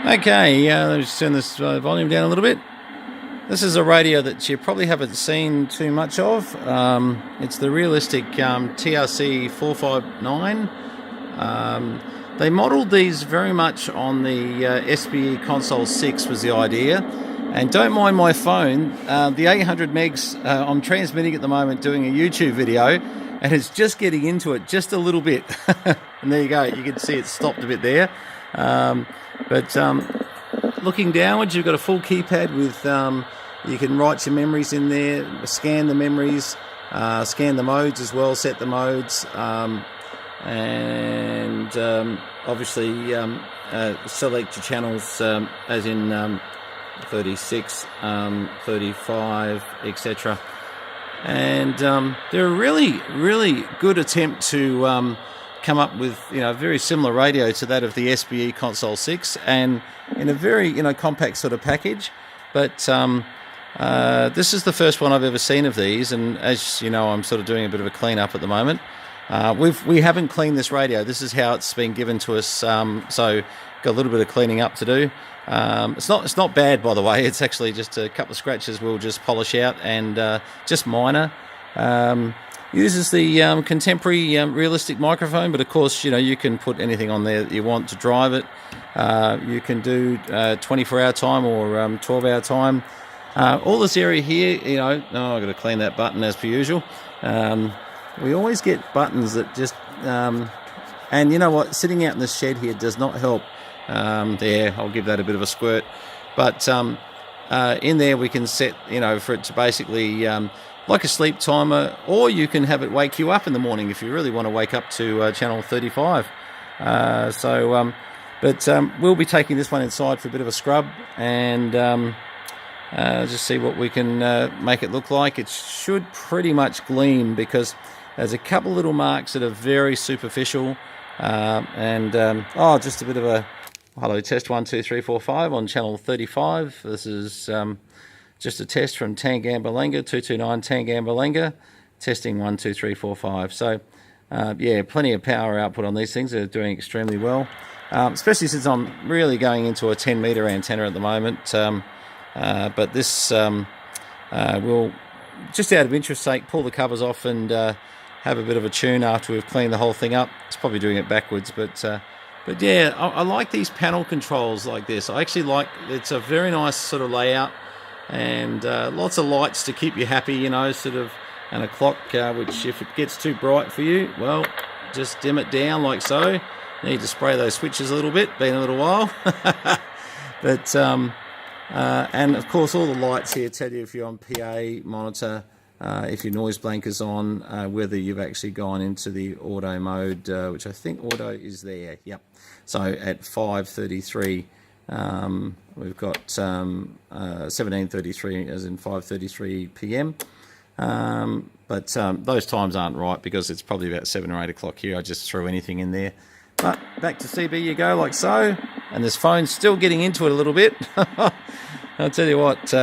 Okay, let's turn this volume down a little bit. This is a radio that you probably haven't seen too much of. It's the realistic TRC459. They modelled these very much on the SBE Console 6 was the idea. And don't mind my phone, the 800 megs I'm transmitting at the moment doing a YouTube video, and it's just getting into it just a little bit. And there you go, you can see it stopped a bit there. But looking downwards, you've got a full keypad with, you can write your memories in there, scan the memories, scan the modes as well, set the modes, and obviously select your channels as in 36, 35, etc. And they're a really good attempt to come up with a very similar radio to that of the SBE Console 6, and in a very compact sort of package. But this is the first one I've ever seen of these, and as you know, I'm sort of doing a bit of a clean up at the moment. We haven't cleaned this radio. This is how it's been given to us, so got a little bit of cleaning up to do. It's not bad, by the way. It's actually just a couple of scratches we'll just polish out, and just minor. Uses the contemporary realistic microphone, but of course you can put anything on there that you want to drive it. You can do 24-hour time or 12-hour time. All this area here, I've got to clean that button as per usual. We always get buttons that just and you know what, sitting out in the shed here does not help. There, I'll give that a bit of a squirt, but in there we can set for it to basically like a sleep timer, or you can have it wake you up in the morning if you really want to wake up to channel 35. But we'll be taking this one inside for a bit of a scrub, and just see what we can make it look like. It should pretty much gleam, because there's a couple little marks that are very superficial, and just a bit of a hello, test 1 2 3 4 5 on channel 35. This is just a test from Tangambalenga 229 Tangambalenga, testing 1 2 3 4 5. So yeah, plenty of power output on these things. They're doing extremely well, especially since I'm really going into a 10-meter antenna at the moment. But this will, just out of interest sake, pull the covers off and have a bit of a tune after we've cleaned the whole thing up. It's probably doing it backwards, but yeah, I like these panel controls like this. I actually like, it's a very nice sort of layout, and lots of lights to keep you happy, sort of, and a clock, which if it gets too bright for you, well, just dim it down like so. Need to spray those switches a little bit, been a little while. But and of course all the lights here tell you if you're on PA monitor, if your noise blanker's on, whether you've actually gone into the auto mode, which I think auto is there. Yep. So at 5:33, we've got 17:33 as in 5:33 p.m. But those times aren't right, because it's probably about 7 or 8 o'clock here. I just threw anything in there. But back to CB you go, like so. And this phone's still getting into it a little bit. I'll tell you what,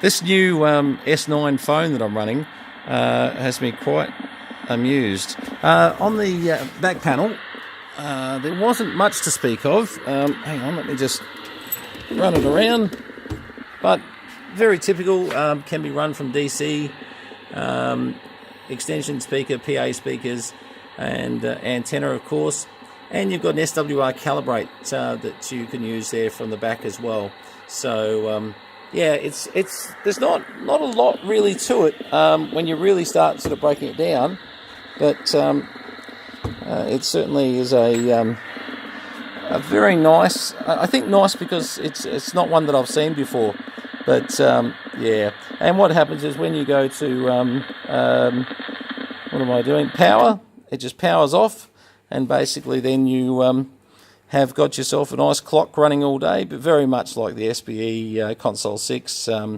this new S9 phone that I'm running has me quite amused. On the back panel, there wasn't much to speak of. Hang on, let me just run it around. But very typical, can be run from DC, extension speaker, PA speakers, and antenna, of course. And you've got an SWR calibrate that you can use there from the back as well. So yeah, it's there's not a lot really to it when you really start sort of breaking it down, but it certainly is a very nice. I think nice because it's not one that I've seen before, but yeah. And what happens is when you go to what am I doing? Power. It just powers off. And basically then you have got yourself a nice clock running all day, but very much like the SBE Console 6. Yeah,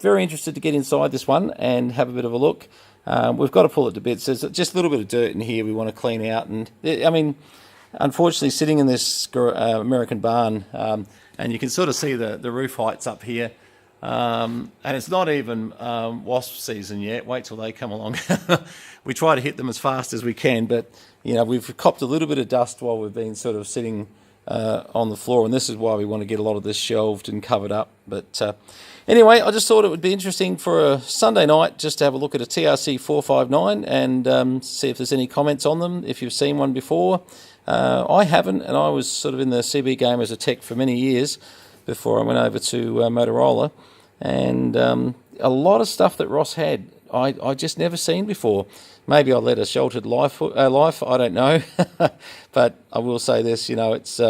very interested to get inside this one and have a bit of a look. We've got to pull it to bits. There's just a little bit of dirt in here we want to clean out. And I mean, unfortunately, sitting in this American barn, and you can sort of see the roof heights up here. And it's not even wasp season yet. Wait till they come along. We try to hit them as fast as we can, but we've copped a little bit of dust while we've been sort of sitting on the floor, and this is why we want to get a lot of this shelved and covered up. But anyway, I just thought it would be interesting for a Sunday night just to have a look at a TRC459 and see if there's any comments on them, if you've seen one before. I haven't, and I was sort of in the CB game as a tech for many years before I went over to Motorola, and a lot of stuff that Ross had I just never seen before. Maybe I led a sheltered life, I don't know. But I will say this, it's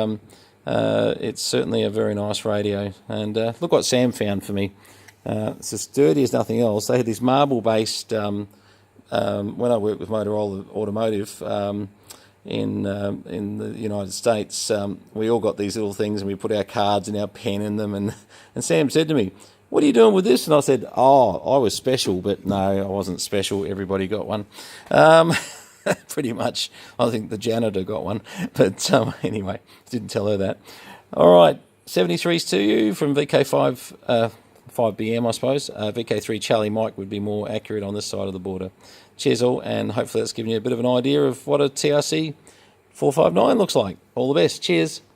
certainly a very nice radio. And look what Sam found for me. It's as dirty as nothing else. They had this marble-based, when I worked with Motorola Automotive in the United States, we all got these little things and we put our cards and our pen in them. And Sam said to me, "What are you doing with this?" And I said, "Oh, I was special." But no, I wasn't special. Everybody got one. Pretty much. I think the janitor got one. But anyway, didn't tell her that. All right, 73s to you from VK5, 5BM, I suppose. VK3 Charlie Mike would be more accurate on this side of the border. Cheers all, and hopefully that's given you a bit of an idea of what a TRC 459 looks like. All the best. Cheers.